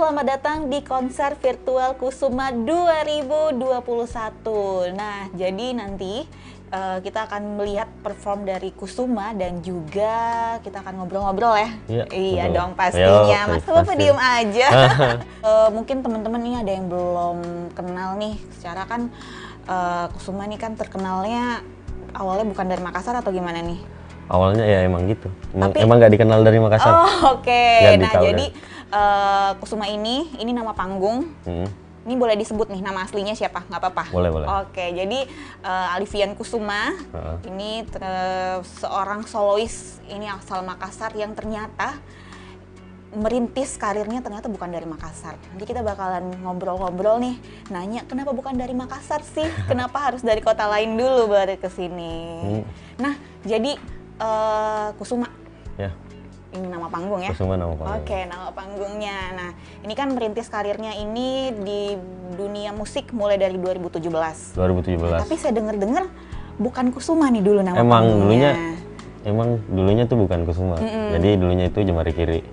selamat datang di konser virtual Kusuma 2021. Nah, jadi nanti kita akan melihat perform dari Kusuma dan juga kita akan ngobrol-ngobrol ya. Iya betul. Dong pastinya. Masa Bapak diem aja? Mungkin teman-teman ini ada yang belum kenal nih. Secara kan Kusuma ini kan terkenalnya awalnya bukan dari Makassar atau gimana nih? Awalnya ya emang gitu. Emang nggak dikenal dari Makassar. Oh, oke. Nah, jadi Kusuma ini nama panggung. Ini boleh disebut nih nama aslinya siapa? Nggak apa-apa? Boleh. Oke, jadi Alifian Kusuma ini seorang solois ini asal Makassar yang ternyata merintis karirnya ternyata bukan dari Makassar. Nanti kita bakalan ngobrol-ngobrol nih, nanya kenapa bukan dari Makassar sih? Kenapa harus dari kota lain dulu baru ke sini? Nah, jadi Kusuma. Ya. Ini nama panggung ya? Kusuma nama panggung. Oke, nama panggungnya. Nah, ini kan merintis karirnya ini di dunia musik mulai dari 2017. Nah, tapi saya dengar bukan Kusuma nih dulu nama panggungnya. Emang dulunya tuh bukan Kusuma. Jadi dulunya itu Jemari Kiri.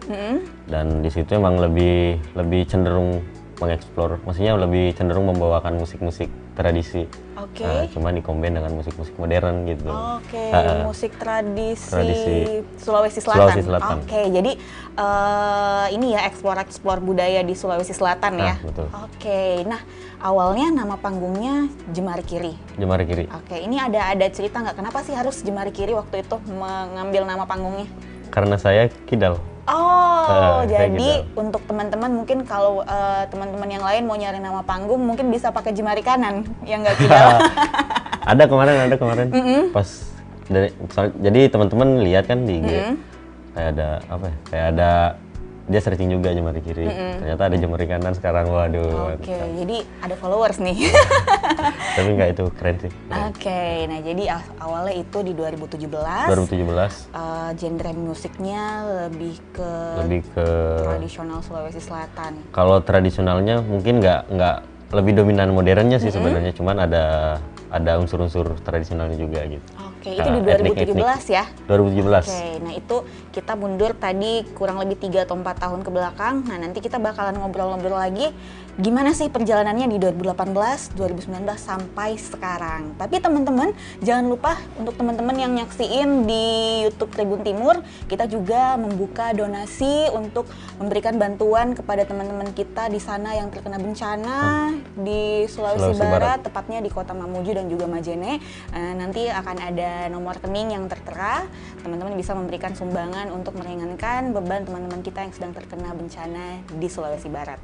Dan di situ emang lebih cenderung mengeksplor, maksudnya lebih cenderung membawakan musik-musik tradisi. Oke. Cuma dikomben dengan musik-musik modern gitu. Oke, musik tradisi Sulawesi Selatan. Oke, jadi ini ya eksplor budaya di Sulawesi Selatan ya. Betul. Oke, nah awalnya nama panggungnya Jemari Kiri. Jemari Kiri. Oke, ini ada cerita nggak kenapa sih harus Jemari Kiri waktu itu mengambil nama panggungnya? Karena saya kidal. Jadi untuk teman-teman mungkin kalau teman-teman yang lain mau nyari nama panggung mungkin bisa pakai Jemari Kanan yang nggak kidal. Ada kemarin. Pas jadi teman-teman lihat kan di IG kayak ada dia searching juga Jemari Kiri. Ternyata ada Jemari Kanan sekarang, waduh. Oke, jadi ada followers nih. Tapi nggak, itu keren sih. Oke, nah jadi awalnya itu di 2017. Genre musiknya lebih ke tradisional Sulawesi Selatan. Kalau tradisionalnya mungkin nggak lebih dominan modernnya sih sebenarnya, cuman ada unsur-unsur tradisionalnya juga gitu. Oke, itu di 2017 ya? 2017. Oke, nah itu kita mundur tadi kurang lebih 3 atau 4 tahun ke belakang. Nah nanti kita bakalan ngobrol-ngobrol lagi gimana sih perjalanannya di 2018, 2019 sampai sekarang. Tapi teman-teman jangan lupa untuk teman-teman yang nyaksiin di YouTube Tribun Timur, kita juga membuka donasi untuk memberikan bantuan kepada teman-teman kita di sana yang terkena bencana di Sulawesi Barat, tepatnya di Kota Mamuju dan juga Majene. Nanti akan ada nomor rekening yang tertera, teman-teman bisa memberikan sumbangan untuk meringankan beban teman-teman kita yang sedang terkena bencana di Sulawesi Barat.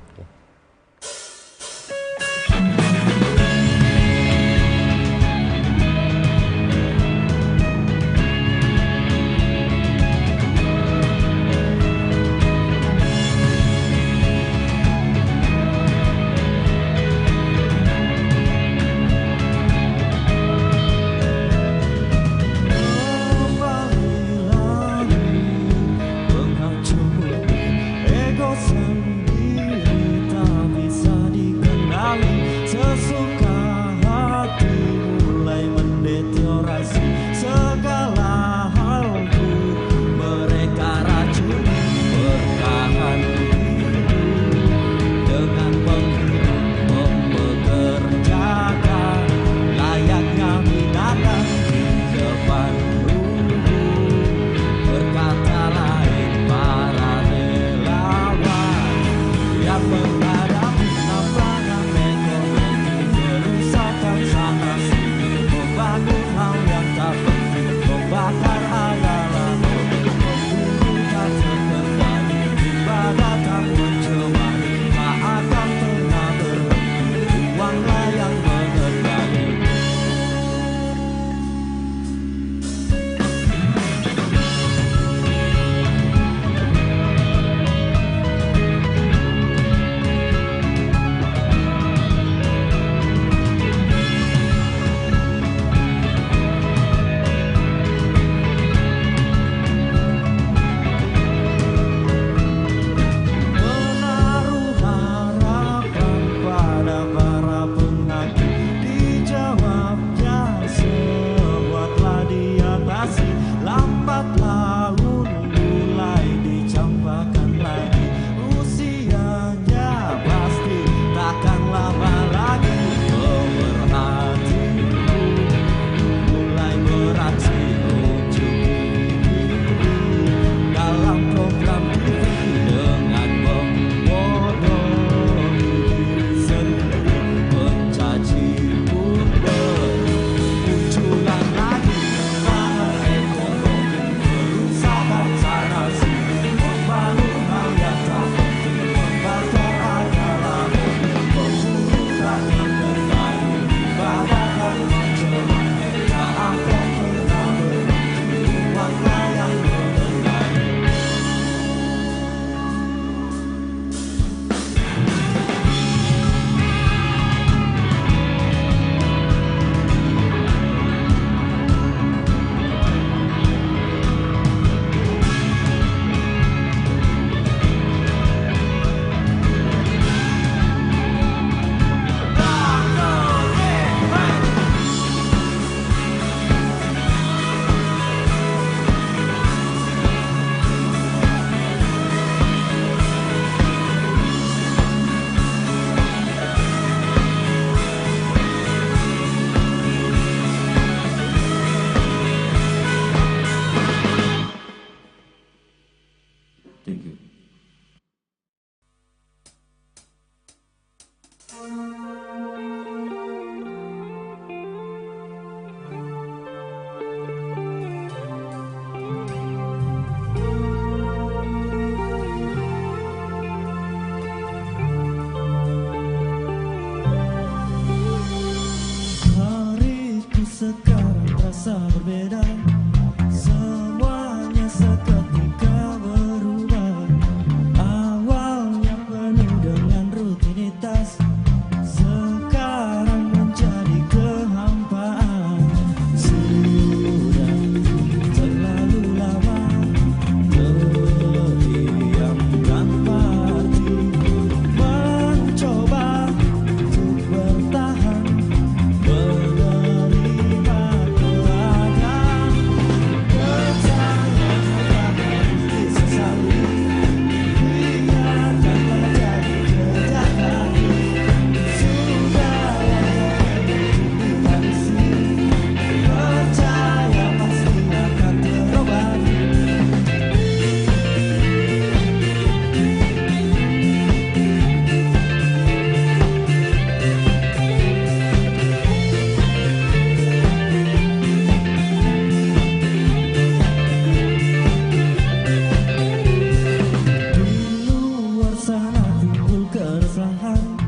kemesraan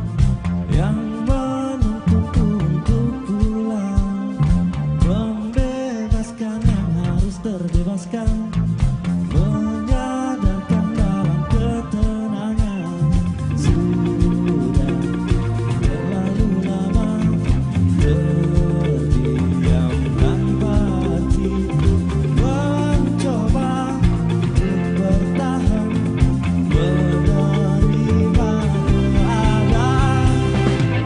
yang menuntunku untuk pulang, membebaskan yang harus terbebaskan, menyadarkan dalam ketenangan. Sudah terlalu lama terdiam tanpa arti, mencoba untuk bertahan, menerima keadaan.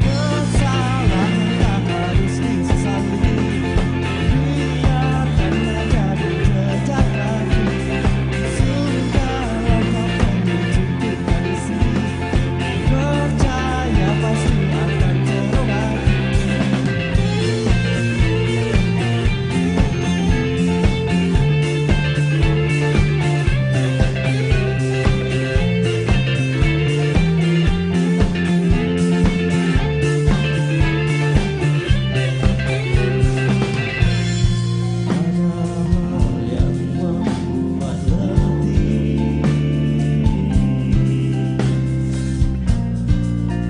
Kesalahan tak harus disesali, biarkanlah jadi jejak kaki. Sudah langkah menuju kita di sini, percaya pasti akan terobati. Ada hal yang membuat letih,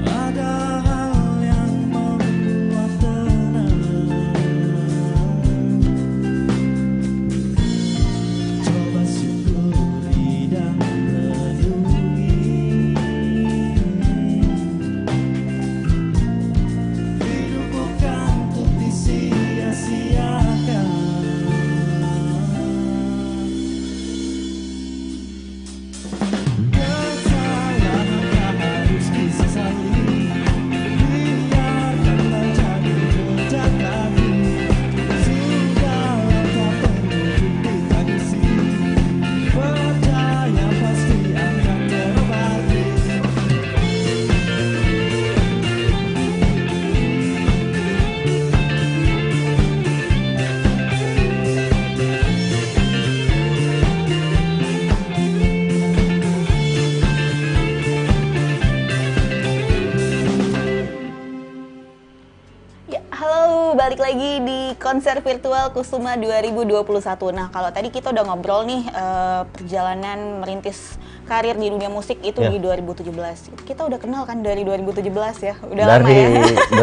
ada hal yang membuat tenang. Coba syukuri dan renungi, hidup bukan untuk disia-siakan. Kesalahan tak harus disesali, biarkanlah jadi jejak kaki. Sudah langkah menuju kita di sini, percaya pasti akan terobati. Ya, halo, balik lagi di konser virtual Kusuma 2021. Nah, kalau tadi kita udah ngobrol nih perjalanan merintis karir di dunia musik itu Ya. di 2017. Kita udah kenal kan dari 2017 ya, udah Dari lama ya.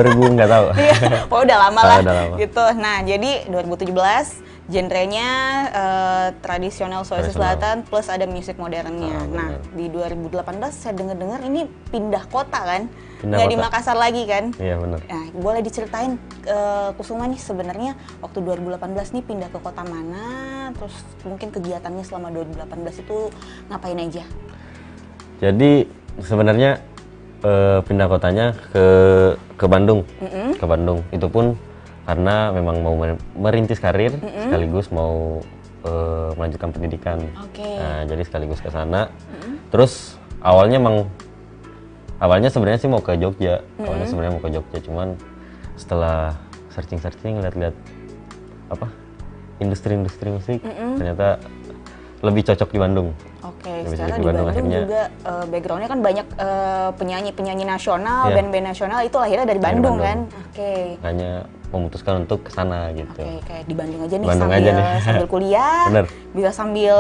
2000 nggak tahu. Iya, oh udah lama lah Udah lama. gitu. Nah, jadi 2017 genrenya tradisional Sulawesi Tradisional. Selatan plus ada musik modernnya. Nah, benar. di 2018 saya dengar-dengar ini pindah kota kan, Pindah nggak di kota. Makassar lagi kan? Iya benar. Nah, boleh diceritain Kusuma nih sebenarnya waktu 2018 nih pindah ke kota mana, terus mungkin kegiatannya selama 2018 itu ngapain aja? Jadi sebenarnya pindah kotanya ke Bandung. Ke Bandung. Itu pun karena memang mau merintis karir sekaligus mau melanjutkan pendidikan. Oke. Nah, jadi sekaligus ke sana. Terus awalnya sebenarnya sih mau ke Jogja. Awalnya sebenarnya mau ke Jogja, cuman setelah searching lihat-lihat apa industri musik, ternyata lebih cocok di Bandung. Oke, Lebih secara cocok di Bandung akhirnya. juga backgroundnya kan banyak penyanyi-penyanyi nasional, Iya. band-band nasional itu lahirnya dari Bandung, kan? Oke. Makanya memutuskan untuk ke sana gitu. Oke, kayak di Bandung aja nih, Bandung sambil, aja nih. sambil kuliah, Bener. bisa sambil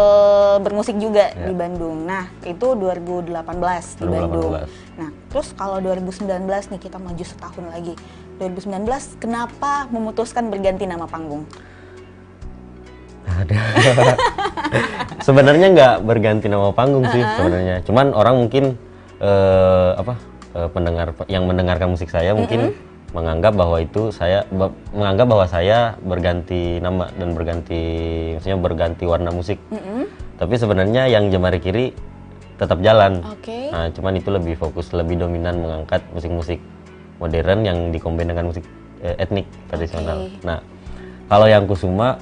bermusik juga Ya. di Bandung. Nah, itu 2018 di Bandung. 2018. Nah, terus kalau 2019 nih kita maju setahun lagi. 2019 kenapa memutuskan berganti nama panggung? Ada. Sebenarnya nggak berganti nama panggung sih sebenarnya. Cuman orang mungkin pendengar yang mendengarkan musik saya mungkin menganggap bahwa saya berganti nama dan maksudnya berganti warna musik. Tapi sebenarnya yang Jemari Kiri tetap jalan. Oke. Nah, cuman itu lebih fokus, lebih dominan mengangkat musik-musik modern yang dikombin dengan musik etnik tradisional. Oke. Nah, kalau yang Kusuma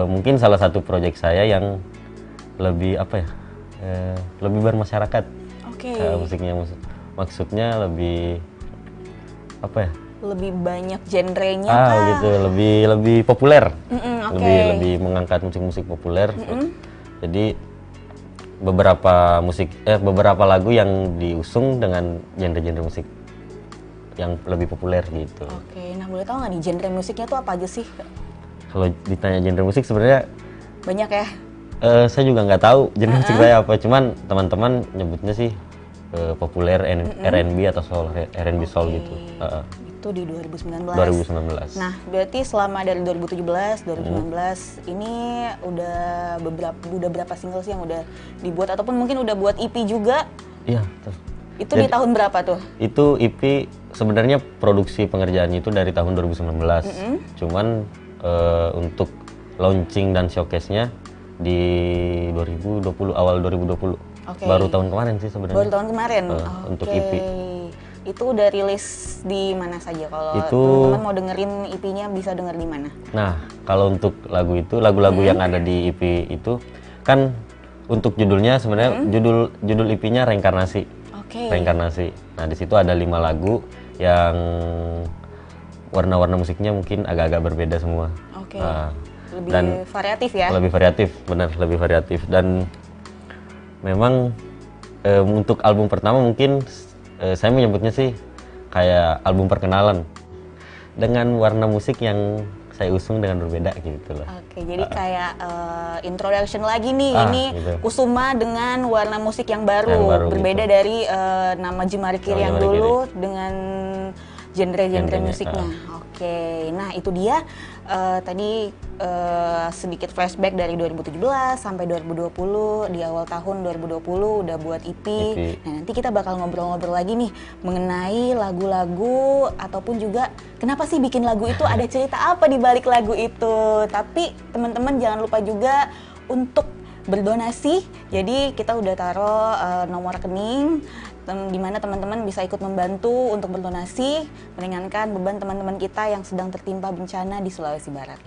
mungkin salah satu proyek saya yang lebih lebih bermasyarakat. Oke. Musiknya maksudnya lebih Lebih banyak genrenya Ah kah? gitu, lebih populer. Oke. Lebih mengangkat musik-musik populer. Jadi beberapa lagu yang diusung dengan genre-genre musik yang lebih populer gitu. Oke, nah boleh tahu nggak nih genre musiknya tuh apa aja sih? Kalau ditanya genre musik sebenarnya Banyak ya? saya juga nggak tahu genre musik saya apa, cuman teman-teman nyebutnya sih populer R&B atau soul, R&B soul gitu. Itu di 2019. 2019. Nah, berarti selama dari 2017, 2019 ini udah berapa single sih yang udah dibuat ataupun mungkin udah buat EP juga? Iya, betul. Itu di tahun berapa tuh? Itu EP sebenarnya produksi pengerjaannya itu dari tahun 2019. Cuman untuk launching dan showcase-nya di 2020, awal 2020. Baru tahun kemarin sih sebenarnya. Baru tahun kemarin. Untuk EP. Itu udah rilis di mana saja kalau teman-teman mau dengerin EP-nya bisa denger di mana? Nah, kalau untuk lagu yang ada di EP itu kan untuk judulnya sebenarnya judul EP-nya Reinkarnasi. Reinkarnasi. Nah, di situ ada 5 lagu yang warna-warna musiknya mungkin agak-agak berbeda semua. Lebih variatif ya? Lebih variatif, benar, lebih variatif. Dan memang untuk album pertama mungkin saya menyebutnya sih kayak album perkenalan dengan warna musik yang saya usung dengan berbeda gitu loh. Jadi kayak introduction lagi nih, ini gitu. Kusuma dengan warna musik yang baru berbeda gitu. Dari nama Jemari Kiri yang dulu dengan genre-genre musiknya. Nah itu dia tadi sedikit flashback dari 2017 sampai 2020, di awal tahun 2020 udah buat EP. Nah nanti kita bakal ngobrol-ngobrol lagi nih mengenai lagu-lagu ataupun juga kenapa sih bikin lagu itu, ada cerita apa di balik lagu itu. Tapi teman-teman jangan lupa juga untuk berdonasi. Jadi kita udah taruh nomor rekening di mana teman-teman bisa ikut membantu untuk berdonasi, meringankan beban teman-teman kita yang sedang tertimpa bencana di Sulawesi Barat.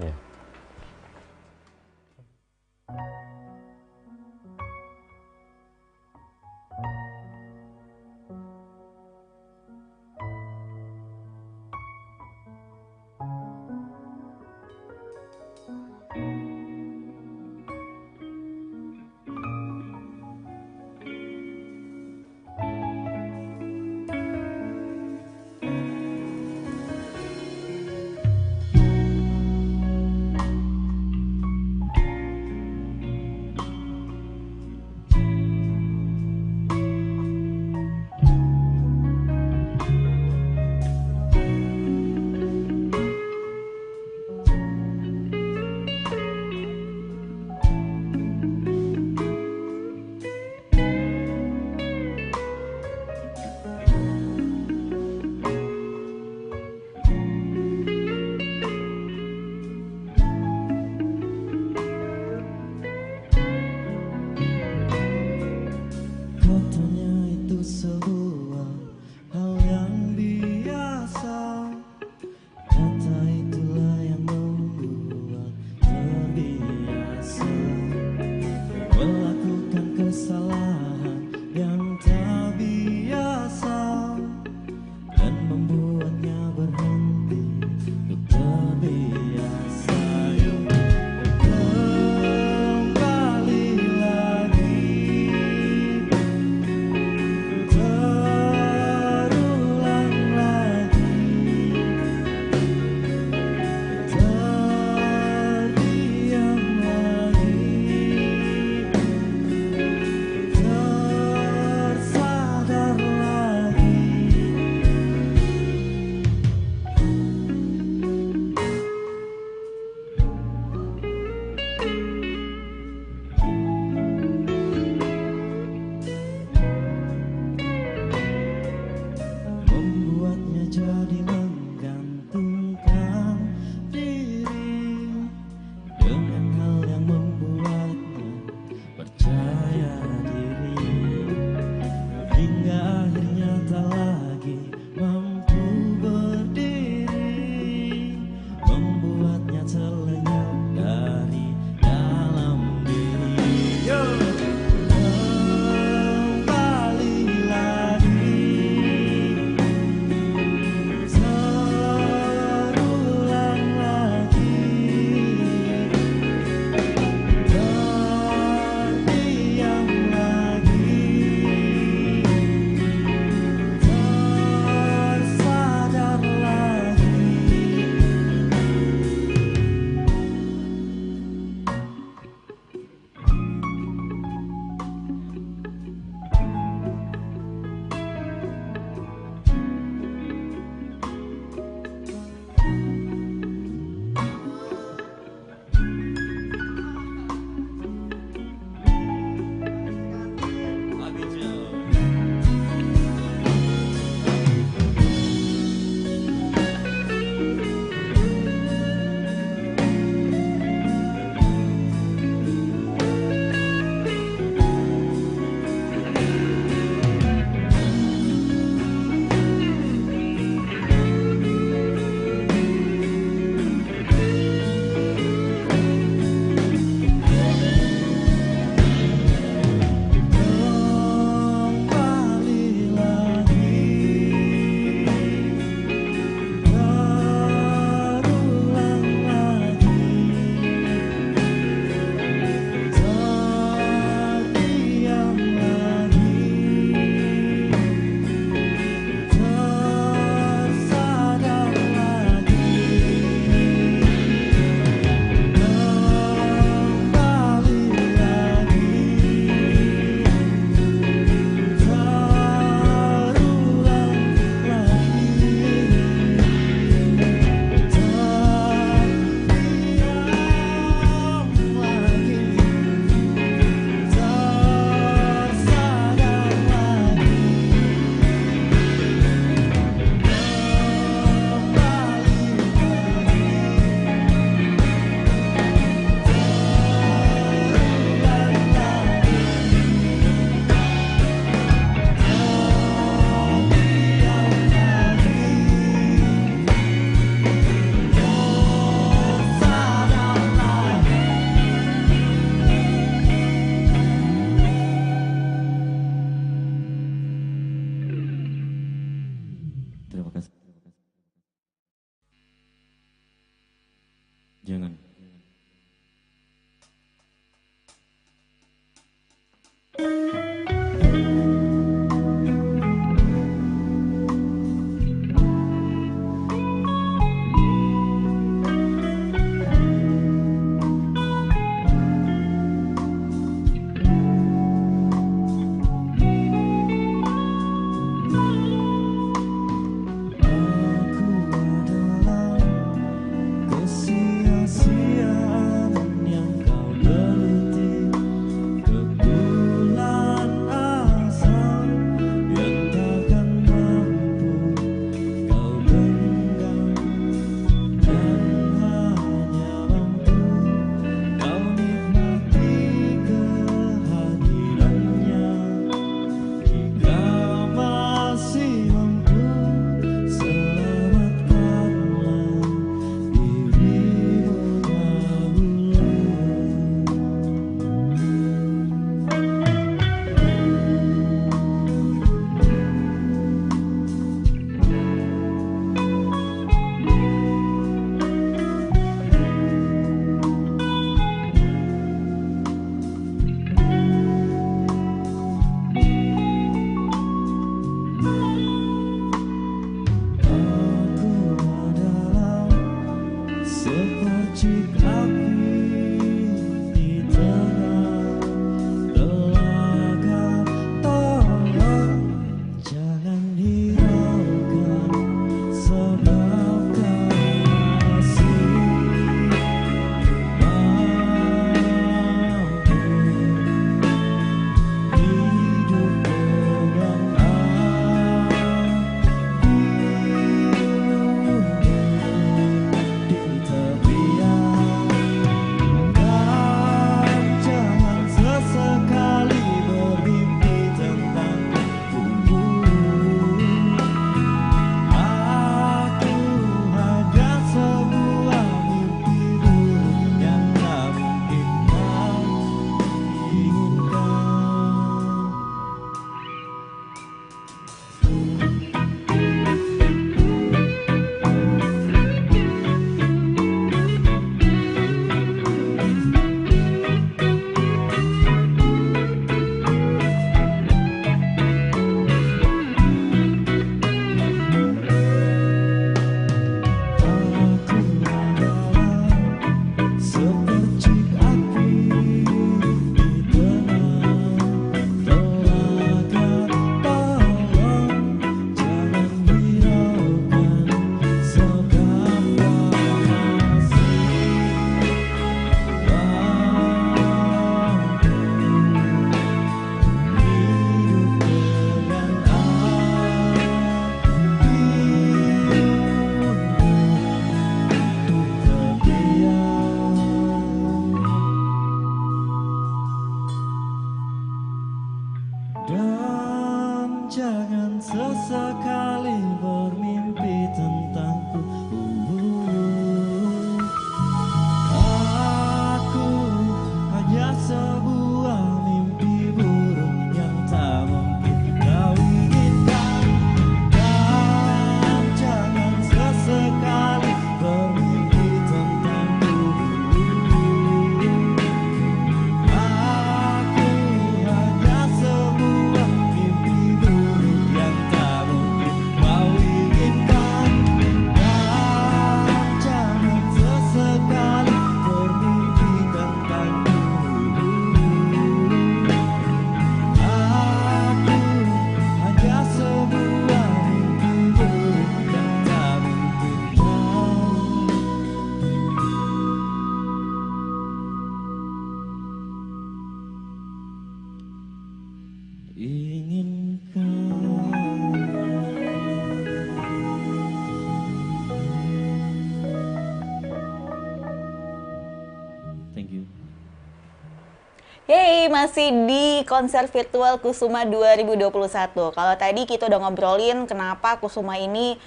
Yeay, masih di konser virtual Kusuma 2021. Kalau tadi kita udah ngobrolin kenapa Kusuma ini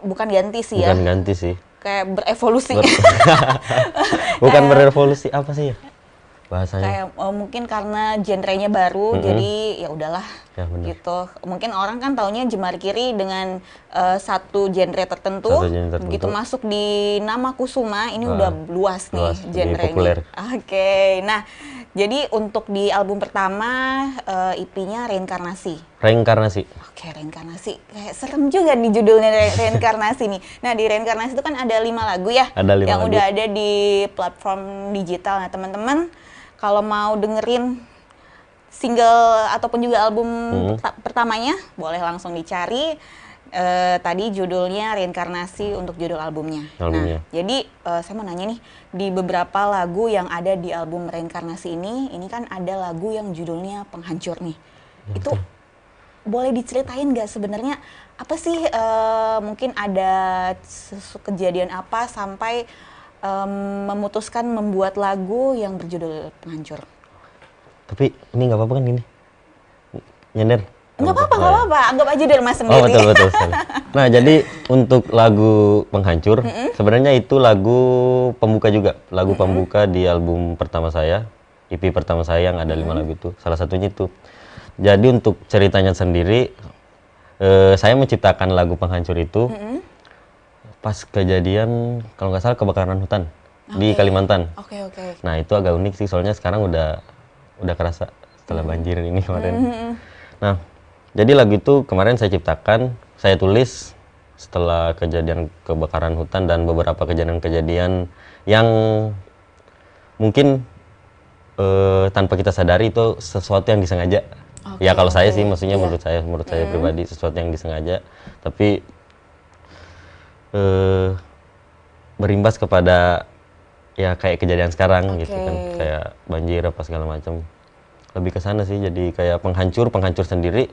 bukan ganti sih ya. Bukan ganti sih. Kayak berevolusi. Bukan berevolusi, apa sih ya bahasanya? Kayak mungkin karena genrenya baru, jadi ya udahlah Ya, bener. gitu. Mungkin orang kan taunya Jemari Kiri dengan satu genre tertentu, Satu genre tertentu. begitu masuk di nama Kusuma ini udah luas nih luas, lebih genrenya. populer. Oke, nah jadi untuk di album pertama EP-nya Reinkarnasi. Reinkarnasi. Oke, Reinkarnasi. Kayak serem juga nih judulnya Reinkarnasi nih. Nah, di Reinkarnasi itu kan ada 5 lagu ya. Ada 5 yang lagu. udah ada di platform digital. Nah, teman-teman kalau mau dengerin single ataupun juga album pertamanya, boleh langsung dicari. Tadi judulnya Reinkarnasi untuk judul albumnya. Albumnya. Nah, jadi saya mau nanya nih, di beberapa lagu yang ada di album Reinkarnasi ini kan ada lagu yang judulnya Penghancur nih. Itu boleh diceritain nggak sebenarnya apa sih mungkin ada kejadian apa sampai memutuskan membuat lagu yang berjudul Penghancur? Tapi ini nggak apa-apa kan gini? Nyender? Nggak apa-apa, anggap aja dari Mas sendiri. Oh, betul sekali. Nah, jadi untuk lagu Penghancur, sebenarnya itu lagu pembuka juga. Lagu pembuka di album pertama saya, EP pertama saya yang ada 5 lagu itu. Salah satunya itu. Jadi untuk ceritanya sendiri, saya menciptakan lagu Penghancur itu pas kejadian, kalau nggak salah kebakaran hutan di Kalimantan. Oke. Nah, itu agak unik sih, soalnya sekarang udah kerasa setelah banjir ini kemarin. Nah, jadi lagu itu kemarin saya ciptakan, saya tulis setelah kejadian kebakaran hutan dan beberapa kejadian-kejadian yang mungkin tanpa kita sadari itu sesuatu yang disengaja. Ya kalau saya sih, maksudnya menurut saya pribadi sesuatu yang disengaja, tapi berimbas kepada ya kayak kejadian sekarang gitu kan, kayak banjir apa segala macam. Lebih ke sana sih, jadi kayak penghancur sendiri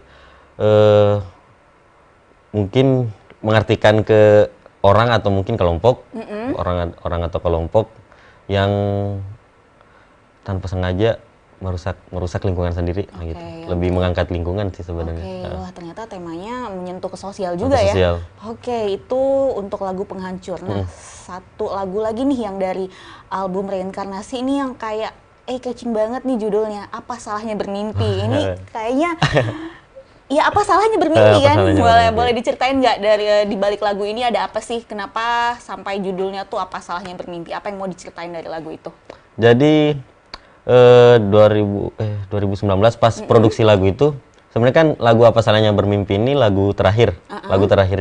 mungkin mengartikan ke orang atau mungkin kelompok, orang atau kelompok yang tanpa sengaja merusak lingkungan sendiri gitu. Lebih mengangkat lingkungan sih sebenarnya. Wah, ternyata temanya menyentuh ke sosial juga ya. Sosial. Oke, itu untuk lagu Penghancur. Nah, satu lagu lagi nih yang dari album Reinkarnasi ini yang kayak catching banget nih judulnya. Apa salahnya bermimpi? Ini kayaknya ya apa salahnya bermimpi kan? Boleh diceritain nggak dari di balik lagu ini ada apa sih? Kenapa sampai judulnya tuh Apa Salahnya Bermimpi? Apa yang mau diceritain dari lagu itu? Jadi 2019 pas produksi lagu itu, sebenarnya kan lagu Apa Salahnya Bermimpi ini lagu terakhir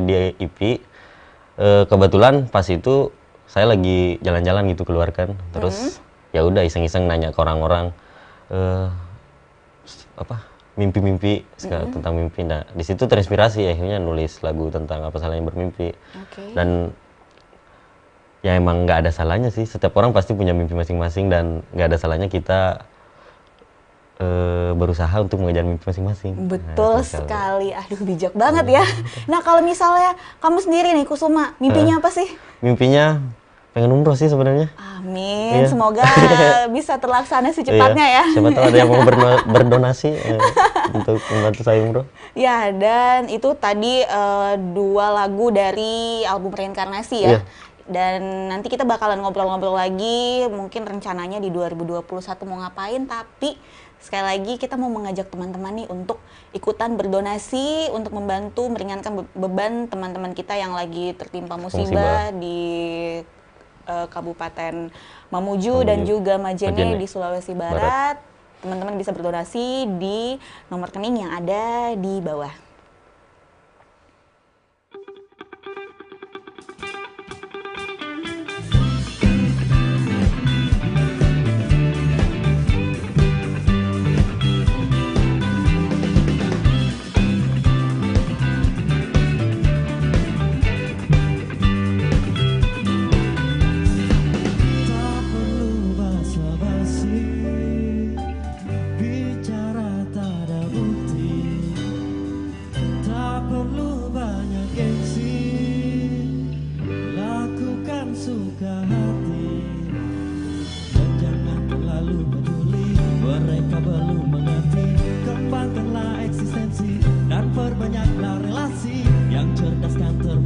di EP. Kebetulan pas itu saya lagi jalan-jalan gitu keluar kan, terus ya udah iseng-iseng nanya ke orang-orang mimpi-mimpi tentang mimpi. Nah, di situ terinspirasi akhirnya nulis lagu tentang Apa Salahnya Bermimpi. Dan ya emang nggak ada salahnya sih, setiap orang pasti punya mimpi masing-masing dan nggak ada salahnya kita berusaha untuk mengejar mimpi masing-masing. Betul sekali. Aduh, bijak banget ya. Nah, kalau misalnya kamu sendiri nih Kusuma, mimpinya apa sih? Mimpinya pengen umroh sih sebenarnya. Amin, semoga bisa terlaksana secepatnya ya. Siapa tahu ada yang mau berdonasi untuk membantu saya umroh. Ya, dan itu tadi 2 lagu dari album Reinkarnasi ya. Dan nanti kita bakalan ngobrol-ngobrol lagi, mungkin rencananya di 2021 mau ngapain, tapi sekali lagi kita mau mengajak teman-teman nih untuk ikutan berdonasi untuk membantu meringankan beban teman-teman kita yang lagi tertimpa musibah di Kabupaten Mamuju dan juga Majene di Sulawesi Barat. Teman-teman bisa berdonasi di nomor rekening yang ada di bawah. Tak perlu basa-basi, bicara tak ada bukti. Tak perlu banyak gengsi, lakukan suka hati. Dan jangan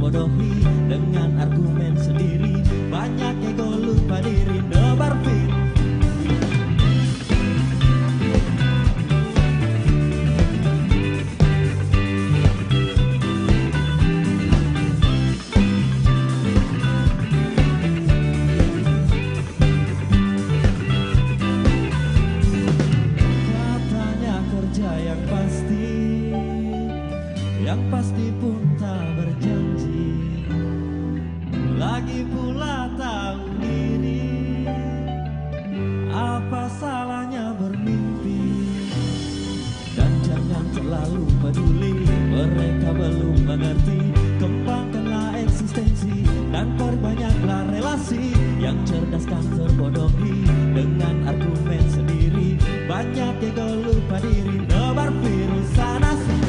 terbodohi dengan argumen sendiri. Banyak ego lupa diri, nebar fit. Katanya kerja yang pasti pun tak berjanji. Lagi pula tahun ini, apa salahnya bermimpi? Dan jangan terlalu peduli, mereka belum mengerti. Kembangkanlah eksistensi dan perbanyaklah relasi. Yang cerdaskan terbodohi dengan argumen sendiri. Banyak ego lupa diri, nebar virus sana sini.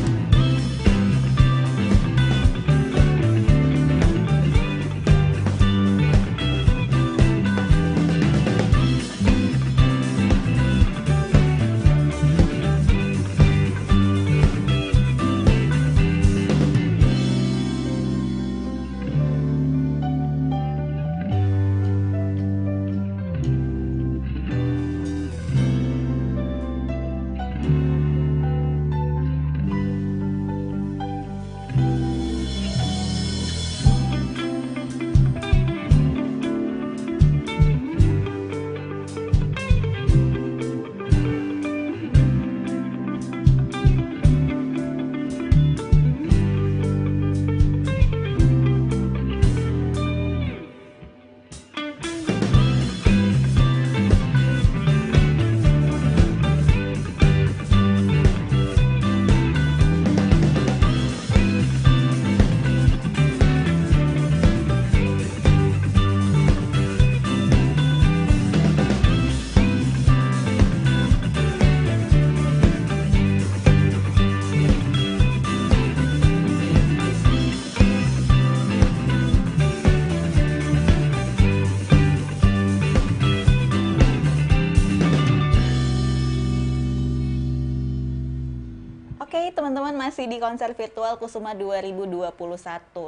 Oke, teman-teman, masih di konser virtual Kusuma 2021.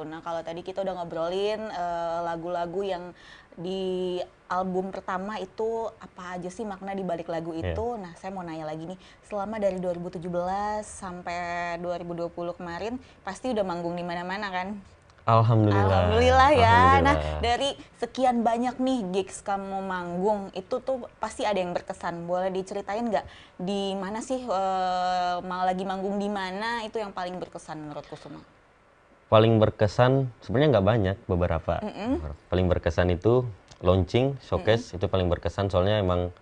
Nah, kalau tadi kita udah ngobrolin lagu-lagu yang di album pertama itu apa aja sih makna di balik lagu itu. Nah, saya mau nanya lagi nih, selama dari 2017 sampai 2020 kemarin pasti udah manggung di mana-mana kan? Alhamdulillah. Alhamdulillah ya. Alhamdulillah. Nah, dari sekian banyak nih gigs kamu manggung, itu tuh pasti ada yang berkesan. Boleh diceritain nggak di mana sih lagi manggung di mana itu yang paling berkesan menurut Kusuma? Paling berkesan sebenarnya nggak banyak, beberapa. Paling berkesan itu launching, showcase itu paling berkesan soalnya emang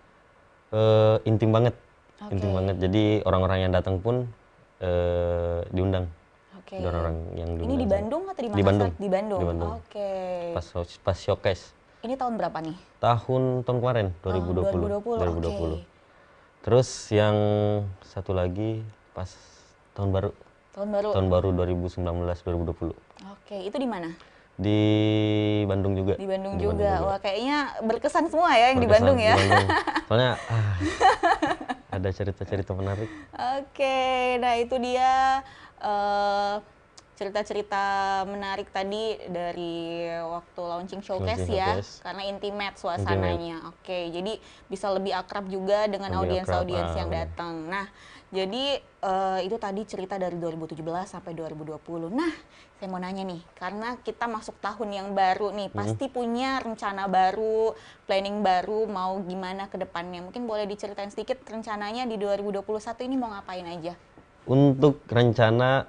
intim banget. Intim banget. Jadi orang-orang yang datang pun diundang. Oke. Orang yang Ini di Bandung atau di mana? Di Bandung. Di Bandung. Di Bandung. Oke. Pas showcase. Ini tahun berapa nih? Tahun kemarin 2020. 2020. Oke. Terus yang satu lagi pas tahun baru. Tahun baru. Tahun baru 2019 2020. Oke, itu di mana? Di Bandung juga. Di Bandung juga. Wah, kayaknya berkesan semua ya yang di Bandung ya. Di Bandung. Soalnya ada cerita-cerita menarik. Oke, nah itu dia cerita-cerita menarik tadi dari waktu launching showcase ya, karena intimate suasananya. Oke, jadi bisa lebih akrab juga dengan audiens-audiens yang datang. Nah, jadi itu tadi cerita dari 2017 sampai 2020. Nah, saya mau nanya nih, karena kita masuk tahun yang baru nih, pasti punya rencana baru, planning baru, mau gimana ke depannya. Mungkin boleh diceritain sedikit rencananya di 2021 ini mau ngapain aja? Untuk rencana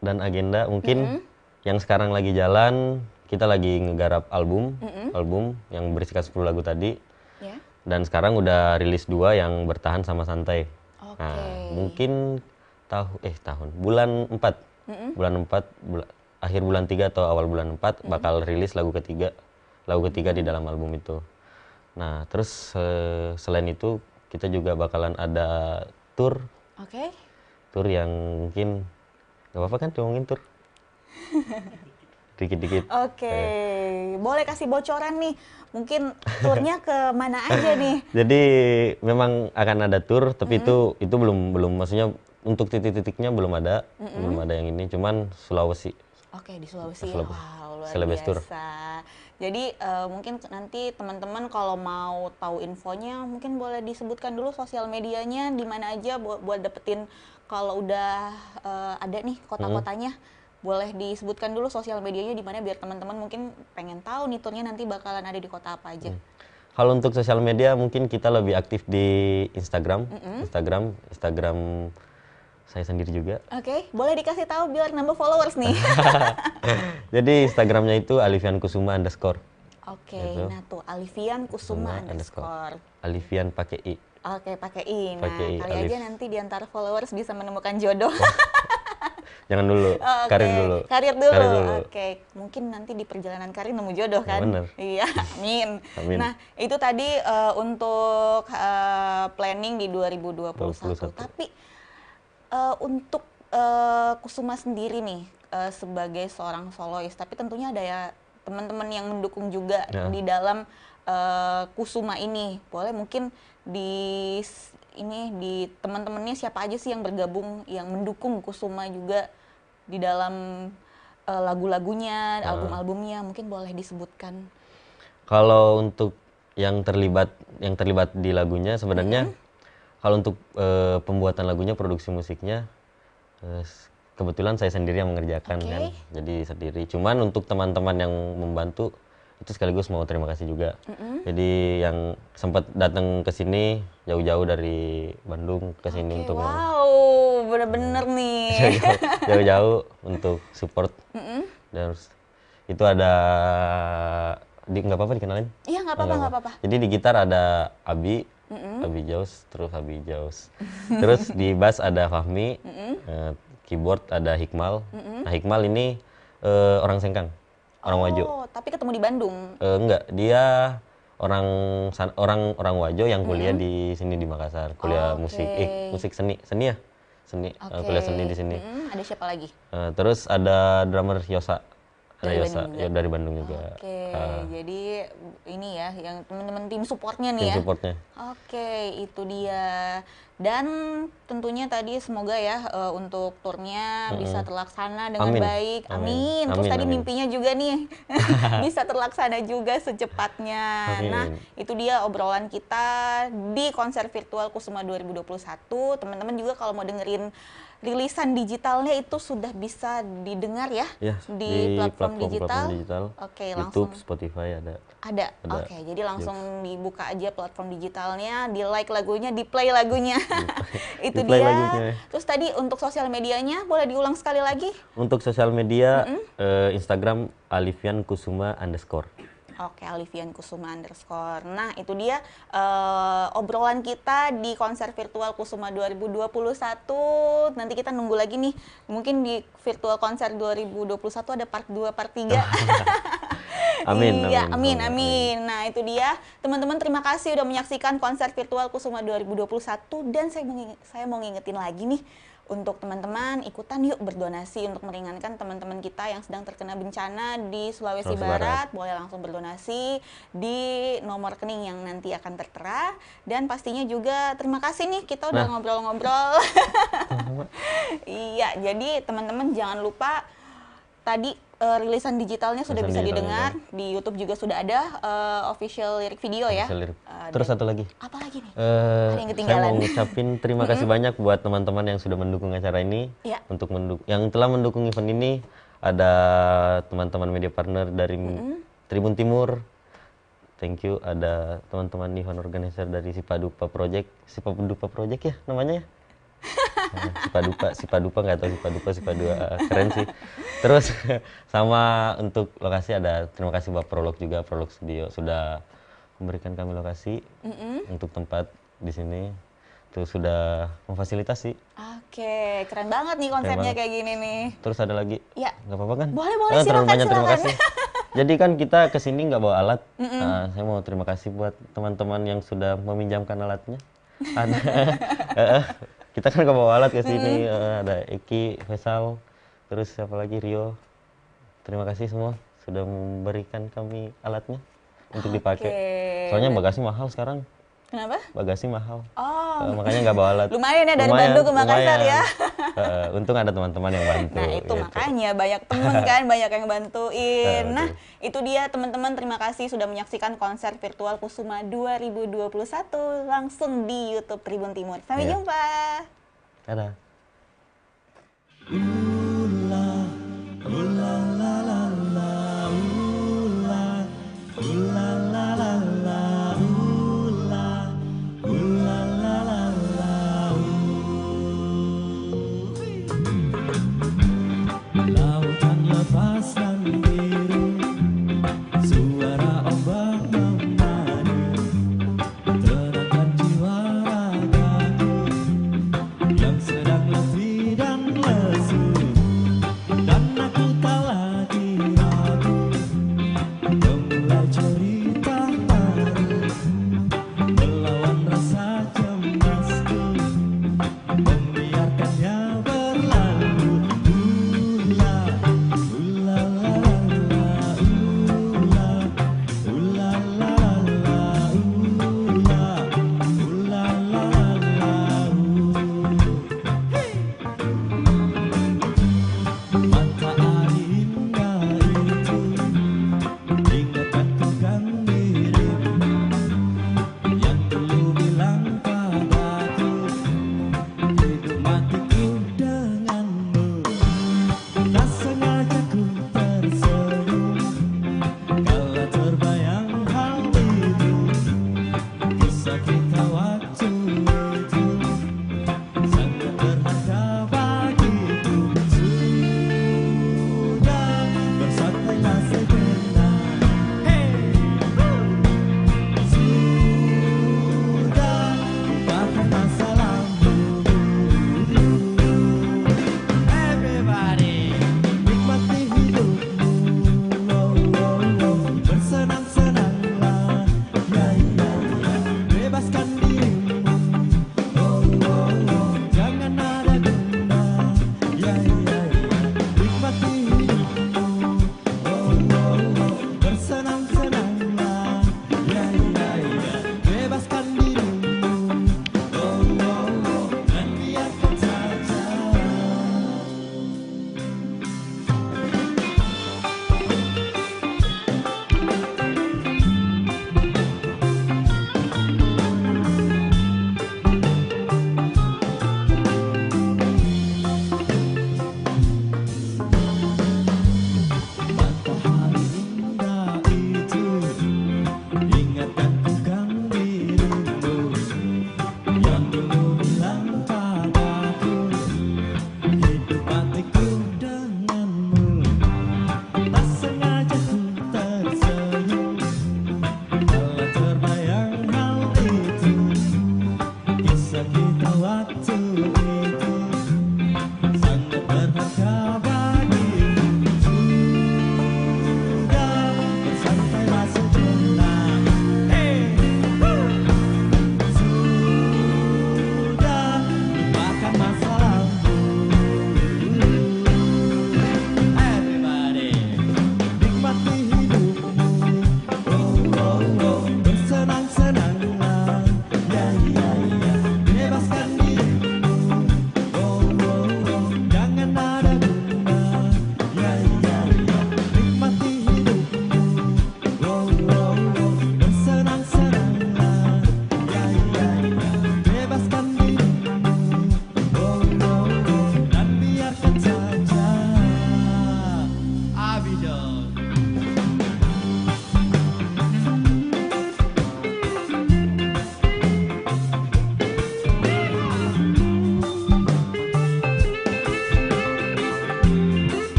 dan agenda mungkin yang sekarang lagi jalan, kita lagi ngegarap album yang berisikan 10 lagu tadi. Dan sekarang udah rilis 2 yang bertahan sama santai. Nah, mungkin bulan 4. Bulan 4 akhir bulan 3 atau awal bulan 4 bakal rilis lagu ketiga di dalam album itu. Nah, terus selain itu kita juga bakalan ada tour. Tour yang mungkin nggak apa-apa kan diomongin tour? Dikit-dikit. Oke, boleh kasih bocoran nih, mungkin turnya ke mana aja nih? Jadi memang akan ada tour, tapi itu belum maksudnya untuk titik-titiknya belum ada yang ini, cuman Sulawesi. Oke, di Sulawesi. Wow, luar Selebestur. biasa. Jadi mungkin nanti teman-teman kalau mau tahu infonya mungkin boleh disebutkan dulu sosial medianya di mana aja buat dapetin kalau udah ada nih kota-kotanya. Boleh disebutkan dulu sosial medianya di mana biar teman-teman mungkin pengen tahu nih turnya nanti bakalan ada di kota apa aja. Kalau untuk sosial media mungkin kita lebih aktif di Instagram. Instagram saya sendiri juga. Oke, boleh dikasih tahu biar nambah followers nih. Jadi Instagramnya itu Alifian Kusuma _ Oke, Gitu. nah tuh Alifian Kusuma _. Alifian pakai I. Oke, pakai I. Nah, Pakai I, kali Alif. aja nanti di antara followers bisa menemukan jodoh. Jangan dulu, Oke, karir dulu. Karir dulu. Karir dulu. Oke, mungkin nanti di perjalanan karir nemu jodoh kan? bener. Iya, amin. Amin. Nah, itu tadi untuk planning di 2021. 21. Tapi untuk Kusuma sendiri nih sebagai seorang solois, tapi tentunya ada ya teman-teman yang mendukung juga Ya. di dalam Kusuma ini. Boleh mungkin di teman-temannya siapa aja sih yang bergabung yang mendukung Kusuma juga di dalam lagu-lagunya, album-albumnya, mungkin boleh disebutkan. Kalau untuk yang terlibat di lagunya sebenarnya kalau untuk pembuatan lagunya, produksi musiknya kebetulan saya sendiri yang mengerjakan Oke. kan. Jadi sendiri. Cuman untuk teman-teman yang membantu itu sekaligus mau terima kasih juga. Jadi yang sempat datang ke sini jauh-jauh dari Bandung ke sini untuk Wow, bener-bener nih. jauh-jauh untuk support. Dan itu ada nggak apa-apa dikenalin? Iya, nggak apa-apa, nggak apa-apa. Jadi di gitar ada Abi, Abi Jaus, terus di bass ada Fahmi, keyboard ada Hikmal. Nah Hikmal ini orang Sengkang, orang Wajo. Oh, tapi ketemu di Bandung. Enggak, dia orang Wajo yang kuliah di sini di Makassar, kuliah Oke. musik seni ya, kuliah seni di sini. Ada siapa lagi? Terus ada drummer Yosa. Ada Dari Yosa, Bandung ya dari Bandung juga. Oke, jadi ini ya yang teman-teman tim supportnya nih Tim ya. supportnya. Oke, itu dia. Dan tentunya tadi semoga ya untuk turnya bisa terlaksana dengan Amin. baik. Amin. Terus Amin, tadi amin. mimpinya juga nih bisa terlaksana juga secepatnya. Amin. Nah, itu dia obrolan kita di konser virtual Kusuma 2021. Teman-teman juga kalau mau dengerin rilisan digitalnya itu sudah bisa didengar ya, Ya, di platform digital. Oke, langsung YouTube, Spotify ada. ada. Ada. Oke, jadi langsung dibuka aja platform digitalnya, di like lagunya, di play lagunya. Itu Di-play dia. lagunya. Terus tadi untuk sosial medianya boleh diulang sekali lagi? Untuk sosial media, Instagram Alifian Kusuma _ Oke, Alifian Kusuma _. Nah, itu dia obrolan kita di konser virtual Kusuma 2021. Nanti kita nunggu lagi nih. Mungkin di virtual konser 2021 ada part 2, part 3. Amin, Iya, amin, amin. Nah, itu dia. Teman-teman, terima kasih udah menyaksikan konser virtual Kusuma 2021 dan saya mau ngingetin lagi nih untuk teman-teman ikutan yuk berdonasi untuk meringankan teman-teman kita yang sedang terkena bencana di Sulawesi Barat. Boleh langsung berdonasi di nomor rekening yang nanti akan tertera. Dan pastinya juga terima kasih nih kita udah ngobrol-ngobrol. Iya, jadi teman-teman jangan lupa tadi rilisan digitalnya sudah bisa didengar di YouTube juga sudah ada official lirik video ya. Terus satu lagi. Apa lagi nih? Saya yang ketinggalan. mau ngucapin terima kasih banyak buat teman-teman yang sudah mendukung acara ini. Iya. Untuk yang telah mendukung event ini ada teman-teman media partner dari Tribun Timur. Thank you. Ada teman-teman event organizer dari Sipadupa Project ya namanya ya. Sipadupa nggak tahu Sipadua keren sih. Terus sama untuk lokasi ada terima kasih buat Prolog juga, Prolog Studio sudah memberikan kami lokasi untuk tempat di sini. Tuh sudah memfasilitasi. Oke, keren banget nih konsepnya kayak gini nih. Terus ada lagi? Ya. Nggak apa-apa kan? Boleh, Terlalu silakan, banyak terima silakan. kasih. Jadi kan kita kesini nggak bawa alat. Nah, saya mau terima kasih buat teman-teman yang sudah meminjamkan alatnya. Kita kan nggak bawa alat ke sini. Ada Eki, Faisal, terus siapa lagi Rio. Terima kasih semua sudah memberikan kami alatnya untuk dipakai. Soalnya bagasi mahal sekarang. Kenapa? Bagasi mahal. Oh, Makanya nggak bawa alat. lumayan ya dari Lumayan, Bandung ke Makassar lumayan. ya. Untung ada teman-teman yang bantu. Nah itu gitu. makanya banyak temen kan, banyak yang bantuin. Nah itu dia teman-teman, terima kasih sudah menyaksikan konser virtual Kusuma 2021 langsung di YouTube Tribun Timur. Sampai Iya. jumpa. Dadah. Lautan lepas dan biru, suara ombak memadu, tenangkan jiwa ragaku yang sedang letih dan lesu. Dan aku tak lagi ragu, memulai cerita baru, melawan rasa cemasku, membiarkannya berlalu.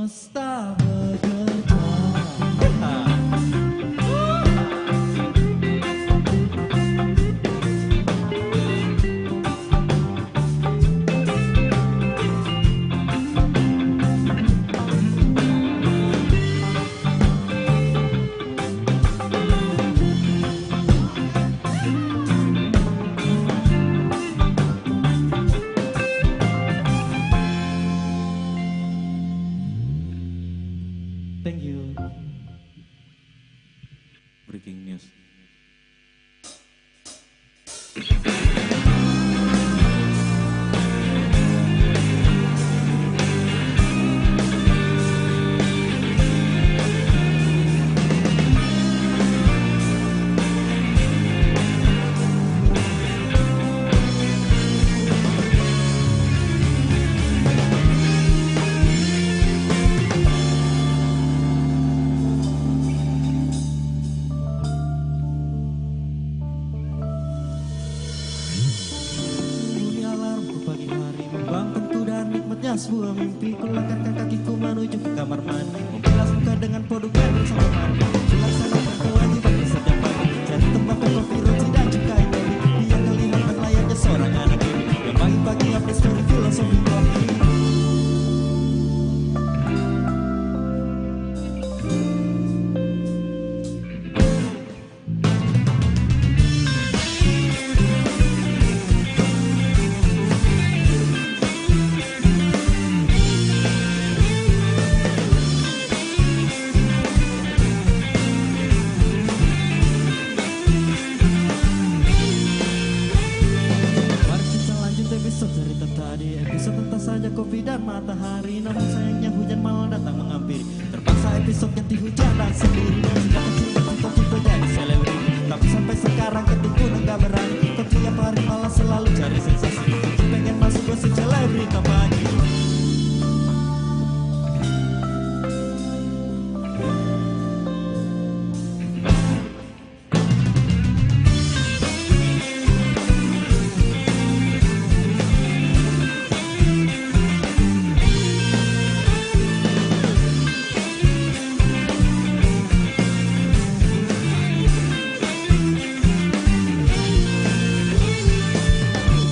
semesta bekerja. Thank you. Breaking news. Bunyi alarmku pagi hari membangunku dan nikmatnya sebuah mimpi. Kulangkahkan kakiku menuju ke kamar mandi, membilas muka dengan produk baru sama mandi. Melaksanakan kewajiban setiap pagi, cari tembakau, kopi, roti dan juga indomie. Dia kelihatan layaknya seorang anak ini yang pagi-pagi update story filosofi kopi. Mari kita lanjut episode cerita tadi. Episode tentu saja kopi dan matahari. Namun sayangnya hujan malah datang menghampiri. Terpaksa episode ganti hujan dan sendiri. Sejak kecil cita-cita jadi selebriti, tapi sampai sekarang ketik pun enggak berani. Kau tiap hari malah selalu cari sensasi. Pengen masuk ke selebriti pagi.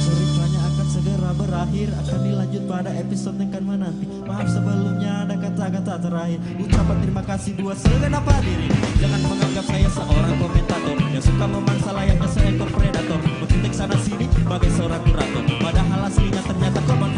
Ceritanya akan segera berakhir, akan dilanjut pada episode yang akan menanti. Maaf sebelumnya ada kata-kata terakhir, ucapan terima kasih buat segenap hadirin. Jangan menganggap saya seorang komentator yang suka memangsa layaknya seekor predator, mengkritik sana sini sebagai seorang kurator. Padahal aslinya ternyata korban